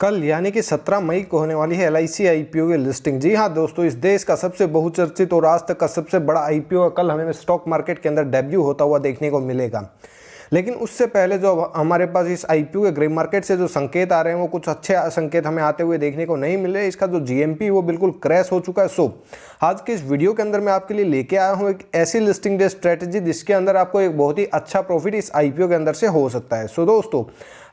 कल यानी कि 17 मई को होने वाली है एलआईसी आईपीओ की लिस्टिंग। जी हाँ दोस्तों, इस देश का सबसे बहुचर्चित और आज तक का सबसे बड़ा आईपीओ कल हमें स्टॉक मार्केट के अंदर डेब्यू होता हुआ देखने को मिलेगा। लेकिन उससे पहले जो हमारे पास इस आईपीओ के ग्रे मार्केट से जो संकेत आ रहे हैं वो कुछ अच्छे संकेत हमें आते हुए देखने को नहीं मिल रहे। इसका जो जीएमपी वो बिल्कुल क्रैश हो चुका है। सो आज के इस वीडियो के अंदर मैं आपके लिए लेके आया हूँ एक ऐसी लिस्टिंग डे स्ट्रेटेजी जिसके अंदर आपको एक बहुत ही अच्छा प्रॉफिट इस आईपीओ के अंदर से हो सकता है। सो दोस्तों,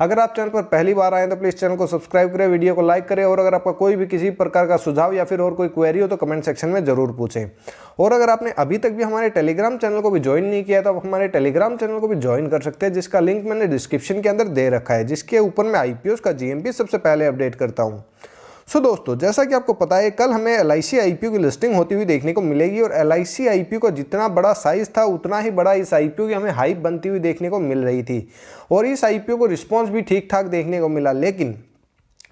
अगर आप चैनल पर पहली बार आए तो प्लीज़ चैनल को सब्सक्राइब करें, वीडियो को लाइक करें और अगर आपका कोई भी किसी प्रकार का सुझाव या फिर और कोई क्वेरी हो तो कमेंट सेक्शन में जरूर पूछें। और अगर आपने अभी तक भी हमारे टेलीग्राम चैनल को भी ज्वाइन नहीं किया तो आप हमारे टेलीग्राम चैनल को भी ज्वाइन कर सकते हैं, जिसका लिंक मैंने डिस्क्रिप्शन के अंदर दे रखा है, जिसके ऊपर मैं आईपीओ का जीएमपी सबसे पहले अपडेट करता हूँ। सो दोस्तों, जैसा कि आपको पता है कल हमें एलआईसी आईपीओ की लिस्टिंग होती हुई देखने को मिलेगी और एलआईसी आईपीओ का जितना बड़ा साइज था उतना ही बड़ा इस आईपीओ की हमें हाइप बनती हुई देखने को मिल रही थी और इस आईपीओ को रिस्पांस भी ठीक ठाक देखने को मिला। लेकिन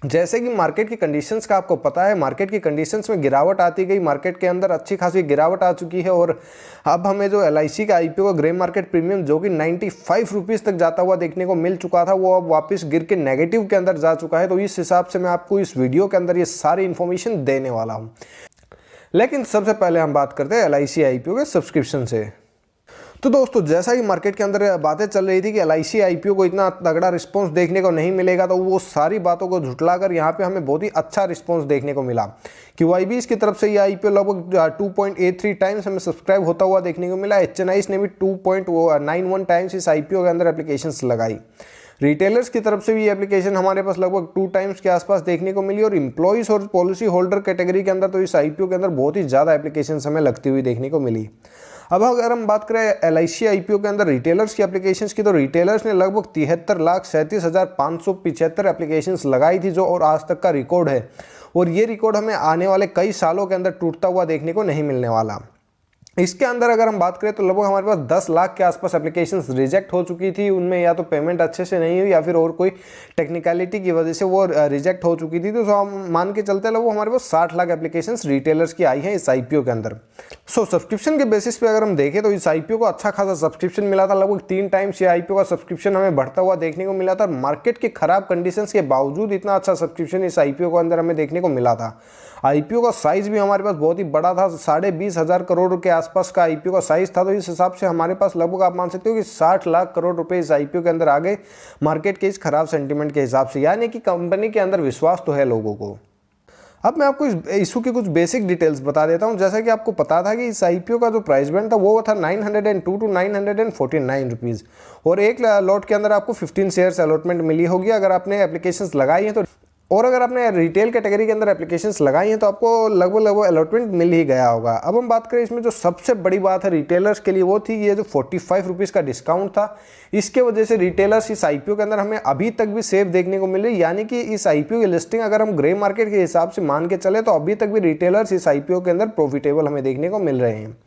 जैसे कि मार्केट की कंडीशंस का आपको पता है, मार्केट की कंडीशंस में गिरावट आती गई, मार्केट के अंदर अच्छी खासी गिरावट आ चुकी है और अब हमें जो एलआईसी का आईपीओ का ग्रे मार्केट प्रीमियम जो कि 95 रुपीज़ तक जाता हुआ देखने को मिल चुका था, वो अब वापस गिर के नेगेटिव के अंदर जा चुका है। तो इस हिसाब से मैं आपको इस वीडियो के अंदर ये सारी इन्फॉर्मेशन देने वाला हूँ। लेकिन सबसे पहले हम बात करते हैं एलआईसी आईपीओ के सब्सक्रिप्शन से। तो दोस्तों, जैसा कि मार्केट के अंदर बातें चल रही थी कि एलआईसी आईपीओ को इतना तगड़ा रिस्पांस देखने को नहीं मिलेगा, तो वो सारी बातों को झुटलाकर यहाँ पे हमें बहुत ही अच्छा रिस्पांस देखने को मिला। क्यूआईबीज की तरफ से ये आईपीओ लगभग 2.83 टाइम्स हमें सब्सक्राइब होता हुआ देखने को मिला। एचएनआईज ने भी 2.91 टाइम्स इस आईपीओ के अंदर एप्लीकेशंस लगाई। रिटेलर्स की तरफ से भी एप्लीकेशन हमारे पास लगभग 2 टाइम्स के आसपास देखने को मिली और एम्प्लॉइज और पॉलिसी होल्डर कैटेगरी के अंदर तो इस आईपीओ के अंदर बहुत ही ज़्यादा एप्लीकेशंस हमें लगती हुई देखने को मिली। अब अगर हम बात करें एलआईसी आईपीओ के अंदर रिटेलर्स की एप्लीकेशंस की, तो रिटेलर्स ने लगभग 73,37,575 एप्लीकेशंस लगाई थी, जो और आज तक का रिकॉर्ड है और ये रिकॉर्ड हमें आने वाले कई सालों के अंदर टूटता हुआ देखने को नहीं मिलने वाला। इसके अंदर अगर हम बात करें तो लगभग हमारे पास 10 लाख के आसपास एप्लीकेशंस रिजेक्ट हो चुकी थी। उनमें या तो पेमेंट अच्छे से नहीं हुई या फिर और कोई टेक्निकलिटी की वजह से वो रिजेक्ट हो चुकी थी। तो हम मान के चलते लगभग हमारे पास 60 लाख एप्लीकेशंस रिटेलर्स की आई हैं इस आईपीओ के अंदर। सो सब्सक्रिप्शन के बेसिस पे अगर हम देखें तो इस आईपीओ को अच्छा खासा सब्सक्रिप्शन मिला था। लगभग 3 टाइम्स ये आईपीओ का सब्सक्रिप्शन हमें बढ़ता हुआ देखने को मिला था। मार्केट की खराब कंडीशंस के बावजूद इतना अच्छा सब्सक्रिप्शन इस आईपीओ के अंदर हमें देखने को मिला था। आईपीओ का साइज भी हमारे पास बहुत ही बड़ा था, 20,500 करोड़ के आसपास का आईपीओ का साइज था। तो इस हिसाब से हमारे पास लगभग आप मान सकते हो कि 60 लाख करोड़ रुपए इस आईपीओ के अंदर आ गए मार्केट के इस खराब सेंटीमेंट के हिसाब से, यानी कि कंपनी के अंदर विश्वास तो है लोगों को। अब मैं आपको इस इशू की कुछ बेसिक डिटेल्स बता देता हूं। जैसा कि आपको पता था कि इस आईपीओ का जो प्राइस बैंड था वो था 902 टू 949 रुपीज़ और एक लॉट के अंदर आपको 15 शेयर्स अलॉटमेंट मिली होगी अगर आपने एप्लीकेशंस लगाई हैं तो। और अगर आपने रिटेल कैटेगरी के अंदर एप्लीकेशंस लगाई हैं तो आपको लगभग अलॉटमेंट मिल ही गया होगा। अब हम बात करें इसमें जो सबसे बड़ी बात है रिटेलर्स के लिए, वो थी ये जो 45 रुपीज़ का डिस्काउंट था। इसके वजह से रिटेलर्स इस आईपीओ के अंदर हमें अभी तक भी सेफ देखने को मिल रही, यानी कि इस आईपीओ की लिस्टिंग अगर हम ग्रे मार्केट के हिसाब से मान के चले तो अभी तक भी रिटेलर्स इस आईपीओ के अंदर प्रॉफिटेबल हमें देखने को मिल रहे हैं।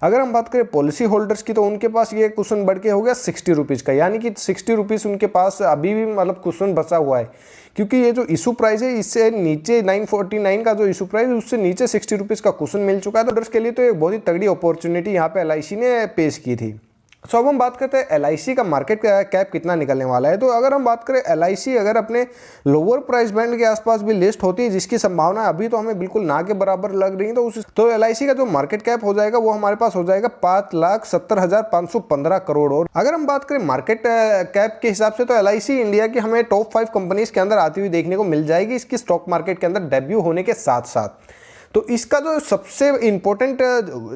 अगर हम बात करें पॉलिसी होल्डर्स की तो उनके पास ये कुशन बढ़ के हो गया 60 रुपीज़ का, यानी कि 60 रुपीज़ उनके पास अभी भी मतलब कुशन बचा हुआ है, क्योंकि ये जो इशू प्राइस है इससे नीचे 949 का जो इशू प्राइस है उससे नीचे 60 रुपीज़ का कुशन मिल चुका है। तो होल्डर्स के लिए तो एक बहुत ही तगड़ी अपॉर्चुनिटी यहाँ पे एलआईसी ने पेश की थी। सो अब हम बात करते हैं एलआईसी का मार्केट कैप कितना निकलने वाला है। तो अगर हम बात करें एलआईसी अगर अपने लोअर प्राइस बैंड के आसपास भी लिस्ट होती है, जिसकी संभावना अभी तो हमें बिल्कुल ना के बराबर लग रही है, तो एलआईसी का जो मार्केट कैप हो जाएगा वो हमारे पास हो जाएगा 5,70,515 करोड़। और अगर हम बात करें मार्केट कैप के हिसाब से तो एलआईसी इंडिया की हमें टॉप 5 कंपनीज के अंदर आती हुई देखने को मिल जाएगी इसकी स्टॉक मार्केट के अंदर डेब्यू होने के साथ साथ। तो इसका जो सबसे इम्पोर्टेंट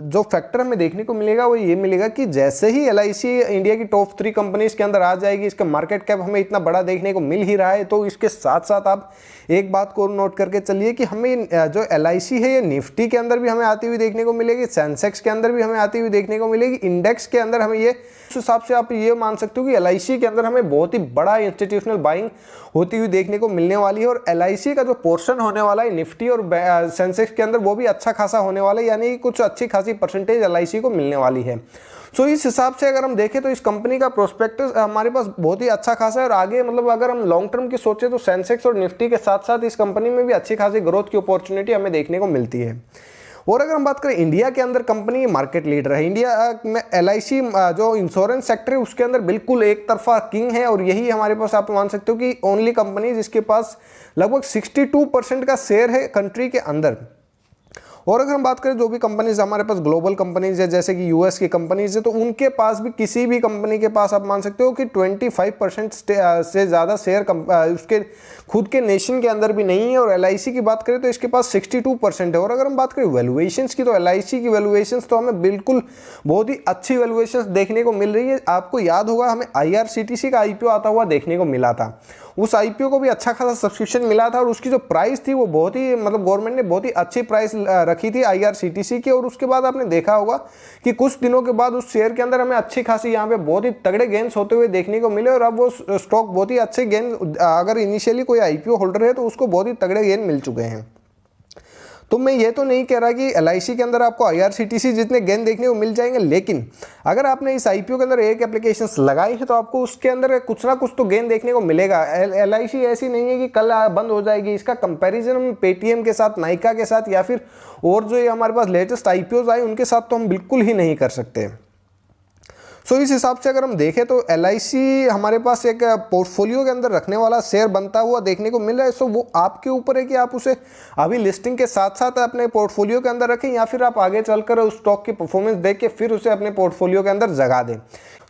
जो फैक्टर हमें देखने को मिलेगा वो ये मिलेगा कि जैसे ही एलआईसी इंडिया की टॉप 3 कंपनीज के अंदर आ जाएगी, इसका मार्केट कैप हमें इतना बड़ा देखने को मिल ही रहा है, तो इसके साथ साथ आप एक बात को नोट करके चलिए कि हमें जो एलआईसी है ये निफ्टी के अंदर भी हमें आती हुई देखने को मिलेगी, सेंसेक्स के अंदर भी हमें आती हुई देखने को मिलेगी, इंडेक्स के अंदर हमें ये, उस हिसाब से आप ये मान सकते हो कि एलआईसी के अंदर हमें बहुत ही बड़ा इंस्टीट्यूशनल बाइंग होती हुई देखने को मिलने वाली है। और एलआईसी का जो पोर्शन होने वाला है निफ्टी और सेंसेक्स के अंदर वो भी अच्छा खासा होने वाला है, यानी कुछ अच्छी खासी परसेंटेज एलआईसी को मिलने वाली है। सो इस हिसाब से अगर हम देखें तो इस कंपनी का प्रोस्पेक्टस हमारे पास बहुत ही अच्छा खासा है और आगे मतलब अगर हम लॉन्ग टर्म की सोचें तो सेंसेक्स और निफ्टी के साथ साथ इस कंपनी में भी अच्छी खासी ग्रोथ की अपॉर्चुनिटी हमें देखने को मिलती है। और अगर हम बात करें इंडिया के अंदर, कंपनी मार्केट लीडर है। इंडिया में LIC जो इंश्योरेंस सेक्टर है उसके अंदर बिल्कुल एक तरफा किंग है, और यही हमारे पास आप मान सकते हो कि ओनली कंपनी जिसके पास लगभग 62% का शेयर है कंट्री के अंदर। और अगर हम बात करें जो भी कंपनीज हमारे पास ग्लोबल कंपनीज है, जैसे कि US की कंपनीज है, तो उनके पास भी, किसी भी कंपनी के पास आप मान सकते हो कि 25% से ज़्यादा शेयर उसके खुद के नेशन के अंदर भी नहीं है। और LIC की बात करें तो इसके पास 62% है। और अगर हम बात करें वैल्यूएशंस की, तो LIC की वैल्यूएशंस तो हमें बिल्कुल बहुत ही अच्छी वैल्यूएशंस देखने को मिल रही है। आपको याद होगा हमें IRCTC का IPO आता हुआ देखने को मिला था, उस IPO को भी अच्छा खासा सब्सक्रिप्शन मिला था, और उसकी जो प्राइस थी वो बहुत ही, मतलब गवर्नमेंट ने बहुत ही अच्छी प्राइस रखी थी IRCTC की। और उसके बाद आपने देखा होगा कि कुछ दिनों के बाद उस शेयर के अंदर हमें अच्छी खासी यहाँ पे बहुत ही तगड़े गेन्स होते हुए देखने को मिले, और अब वो स्टॉक बहुत ही अच्छे गेन, अगर इनिशियली कोई IPO होल्डर है तो उसको बहुत ही तगड़े गेन मिल चुके हैं। तो मैं ये तो नहीं कह रहा कि LIC के अंदर आपको IRCTC जितने गेन देखने को मिल जाएंगे, लेकिन अगर आपने इस IPO के अंदर एक एप्लीकेशंस लगाई है तो आपको उसके अंदर कुछ ना कुछ तो गेन देखने को मिलेगा। LIC ऐसी नहीं है कि कल बंद हो जाएगी। इसका कंपैरिजन हम पेटीएम के साथ, नाइका के साथ, या फिर और जो ये हमारे पास लेटेस्ट IPOs आए उनके साथ तो हम बिल्कुल ही नहीं कर सकते। सो इस हिसाब से अगर हम देखें तो LIC हमारे पास एक पोर्टफोलियो के अंदर रखने वाला शेयर बनता हुआ देखने को मिल रहा है। सो वो आपके ऊपर है कि आप उसे अभी लिस्टिंग के साथ साथ अपने पोर्टफोलियो के अंदर रखें, या फिर आप आगे चलकर उस स्टॉक की परफॉर्मेंस देख के फिर उसे अपने पोर्टफोलियो के अंदर जगा दें।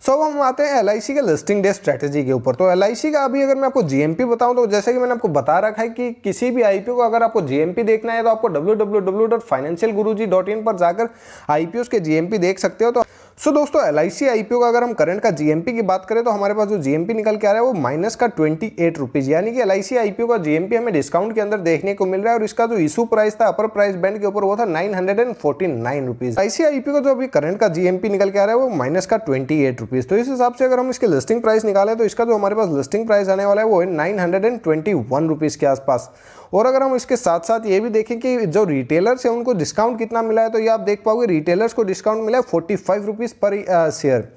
सो हम आते हैं LIC के लिस्टिंग डे स्ट्रेटेजी के ऊपर। तो LIC का अभी अगर मैं आपको GMP बताऊं, तो जैसे कि मैंने आपको बता रखा है कि किसी भी IPO को अगर आपको GMP देखना है तो आपको www.financialguruji.in पर जाकर IPOs के GMP देख सकते हो। तो दोस्तों LIC IPO का अगर हम करंट का GMP की बात करें तो हमारे पास जो GMP निकल के आ रहा है वो माइनस का 28 रुपीज़, यानी कि LIC IPO का GMP हमें डिस्काउंट के अंदर देखने को मिल रहा है। और इसका जो इशू प्राइस था अपर प्राइस बैंड के ऊपर वो था 949 रुपीज़। LIC IPO का जो अभी करंट का GMP निकल के आ रहा है वो माइनस का 28 रुपीज़। तो इस हिसाब से अगर हम इसके लिस्टिंग प्राइस निकालें तो इसका जो हमारे पास लिस्टिंग प्राइस आने वाला है वो है 921 रुपीज़ के आसपास। और अगर हम इसके साथ साथ ये भी देखें कि जो रिटेलर्स हैं उनको डिस्काउंट कितना मिला है, तो ये आप देख पाओगे रिटेलर्स को डिस्काउंट मिला है 45 रुपीज़ पर शेयर।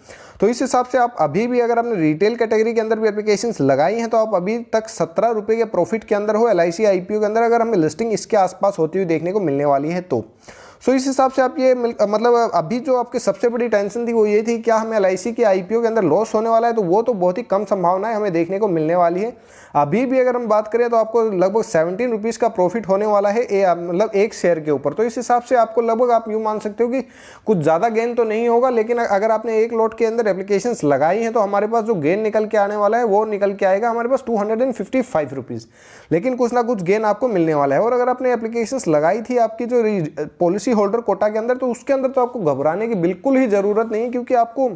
तो इस हिसाब से आप अभी भी अगर आपने रिटेल कैटेगरी के अंदर भी एप्लीकेशंस लगाई हैं तो आप अभी तक 17 रुपये के प्रॉफिट के अंदर हो LIC IPO के अंदर, अगर हमें लिस्टिंग इसके आसपास होती हुई देखने को मिलने वाली है तो। सो इस हिसाब से आप ये मतलब अभी जो आपकी सबसे बड़ी टेंशन थी वो ये थी क्या हमें LIC के IPO के अंदर लॉस होने वाला है, तो वो तो बहुत ही कम संभावना है हमें देखने को मिलने वाली है। अभी भी अगर हम बात करें तो आपको लगभग 17 रुपीज़ का प्रॉफिट होने वाला है मतलब एक शेयर के ऊपर। तो इस हिसाब से आपको लगभग आप यूँ मान सकते हो कि कुछ ज़्यादा गेन तो नहीं होगा, लेकिन अगर आपने एक लॉट के अंदर एप्लीकेशंस लगाई हैं तो हमारे पास जो गेन निकल के आने वाला है वो निकल के आएगा हमारे पास 255 रुपीज़, लेकिन कुछ ना कुछ गेन आपको मिलने वाला है। और अगर आपने एप्लीकेशंस लगाई थी आपकी जो पॉलिसी होल्डर कोटा के अंदर, तो उसके अंदर तो आपको घबराने की बिल्कुल ही ज़रूरत नहीं, क्योंकि आपको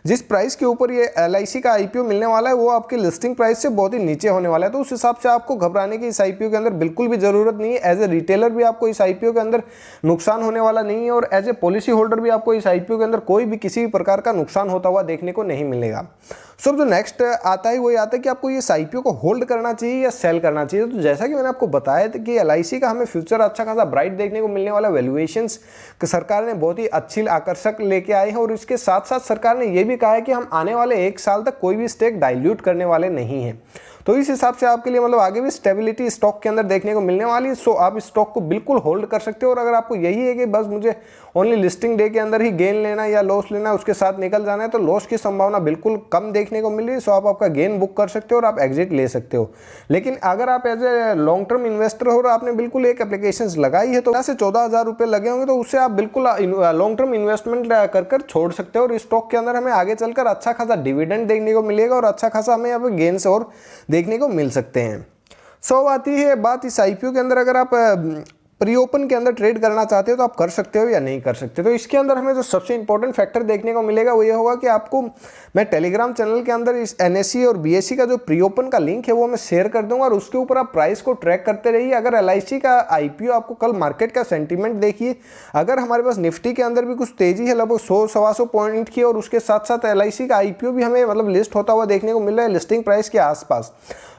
जिस प्राइस के ऊपर ये LIC का IPO मिलने वाला है वो आपकी लिस्टिंग प्राइस से बहुत ही नीचे होने वाला है। तो उस हिसाब से आपको घबराने की इस IPO के अंदर बिल्कुल भी ज़रूरत नहीं है। एज ए रिटेलर भी आपको इस IPO के अंदर नुकसान होने वाला नहीं है, और एज ए पॉलिसी होल्डर भी आपको इस IPO के अंदर कोई भी किसी भी प्रकार का नुकसान होता हुआ देखने को नहीं मिलेगा। सो जो नेक्स्ट आता है वो ये आता है कि आपको ये IPO को होल्ड करना चाहिए या सेल करना चाहिए। तो जैसा कि मैंने आपको बताया था कि LIC का हमें फ्यूचर अच्छा खासा ब्राइट देखने को मिलने वाला, वैल्यूएशंस सरकार ने बहुत ही अच्छी आकर्षक लेके आए हैं, और इसके साथ साथ सरकार ने ये भी कहा है कि हम आने वाले 1 साल तक कोई भी स्टेक डाइल्यूट करने वाले नहीं हैं। तो इस हिसाब से आपके लिए मतलब आगे भी स्टेबिलिटी स्टॉक के अंदर देखने को मिलने वाली है। सो आप इस स्टॉक को बिल्कुल होल्ड कर सकते हो। और अगर आपको यही है कि बस मुझे ओनली लिस्टिंग डे के अंदर ही गेन लेना या लॉस लेना है, उसके साथ निकल जाना है, तो लॉस की संभावना बिल्कुल कम देखने को मिल रही है। सो आप आपका गेन बुक कर सकते हो और आप एग्जिट ले सकते हो। लेकिन अगर आप as a long term investor हो और आपने बिल्कुल एक एप्लीकेशन लगाई है तो से 14,000 रुपये लगे होंगे, तो उससे आप बिल्कुल लॉन्ग टर्म इन्वेस्टमेंट कर छोड़ सकते हो। और इस स्टॉक के अंदर हमें आगे चलकर अच्छा खासा डिविडेंड देखने को मिलेगा और अच्छा खासा हमें यहाँ पे गेन्स और देखने को मिल सकते हैं। सो आती है बात इस IPO के अंदर, अगर आप प्री ओपन के अंदर ट्रेड करना चाहते हो तो आप कर सकते हो या नहीं कर सकते। तो इसके अंदर हमें जो सबसे इंपॉर्टेंट फैक्टर देखने को मिलेगा वो ये होगा कि आपको मैं टेलीग्राम चैनल के अंदर इस NSE और BSE का जो प्री ओपन का लिंक है वो मैं शेयर कर दूंगा, और उसके ऊपर आप प्राइस को ट्रैक करते रहिए। अगर LIC का IPO आपको कल मार्केट का सेंटीमेंट देखिए, अगर हमारे पास निफ्टी के अंदर भी कुछ तेजी है लगभग 100-125 पॉइंट की, और उसके साथ साथ LIC का IPO भी हमें मतलब लिस्ट होता हुआ देखने को मिल रहा है लिस्टिंग प्राइस के आसपास,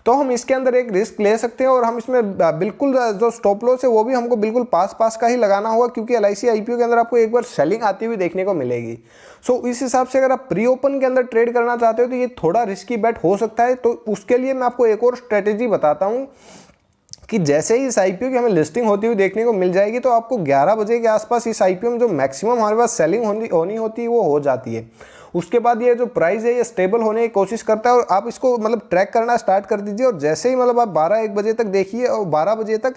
तो हम इसके अंदर एक रिस्क ले सकते हैं। और हम इसमें बिल्कुल जो स्टॉप लॉस है वो भी हमको बिल्कुल पास का ही लगाना होगा, क्योंकि LIC IPO के अंदर आपको एक बार सेलिंग आती हुई देखने को मिलेगी। सो इस हिसाब से अगर आप प्री ओपन के अंदर ट्रेड करना चाहते हो तो ये थोड़ा रिस्की बेट हो सकता है। तो उसके लिए मैं आपको एक और स्ट्रेटेजी बताता हूँ कि जैसे ही इस आईपीओ की हमें लिस्टिंग होती हुई देखने को मिल जाएगी तो आपको 11 बजे के आसपास इस आईपीओ में जो मैक्सिमम हमारे पास सेलिंग होनी होती है वो हो जाती है। उसके बाद ये जो प्राइस है ये स्टेबल होने की कोशिश करता है और आप इसको मतलब ट्रैक करना स्टार्ट कर दीजिए। और जैसे ही मतलब आप 12-1 बजे तक देखिए और 12 बजे तक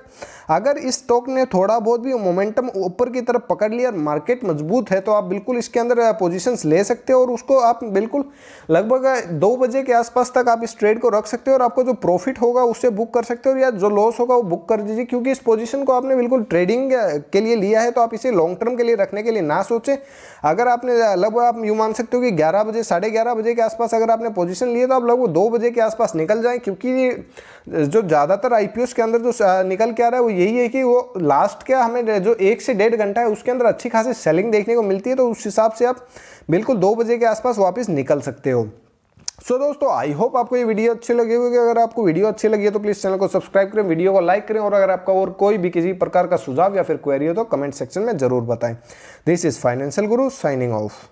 अगर इस स्टॉक ने थोड़ा बहुत भी मोमेंटम ऊपर की तरफ पकड़ लिया और मार्केट मजबूत है तो आप बिल्कुल इसके अंदर पोजीशंस ले सकते हो और उसको आप बिल्कुल लगभग 2 बजे के आसपास तक आप इस ट्रेड को रख सकते हो और आपको जो प्रॉफिट होगा उससे बुक कर सकते हो या जो लॉस होगा वो बुक कर दीजिए, क्योंकि इस पोजीशन को आपने बिल्कुल ट्रेडिंग के लिए लिया है तो आप इसे लॉन्ग टर्म के लिए रखने के लिए ना सोचें। अगर आपने लगभग आप यूँ मान सकते हो कि 11 बजे 11:30 बजे के आसपास अगर आपने पोजीशन लिए तो आप लगभग 2 बजे के आसपास निकल जाएं, क्योंकि जो ज़्यादातर आईपीओस के अंदर जो निकल के आ रहा है वो यही है कि वो लास्ट क्या हमें जो 1 से 1.5 घंटा है उसके अंदर अच्छी खासी सेलिंग देखने को मिलती है, तो उस हिसाब से आप बिल्कुल 2 बजे के आसपास वापस निकल सकते हो। सो दोस्तों आई होप आपको ये वीडियो अच्छी लगी होगी। अगर आपको वीडियो अच्छी लगी है तो प्लीज़ चैनल को सब्सक्राइब करें, वीडियो को लाइक करें और अगर आपका और कोई भी किसी प्रकार का सुझाव या फिर क्वेरी हो तो कमेंट सेक्शन में जरूर बताएं। This is financial Guru signing off.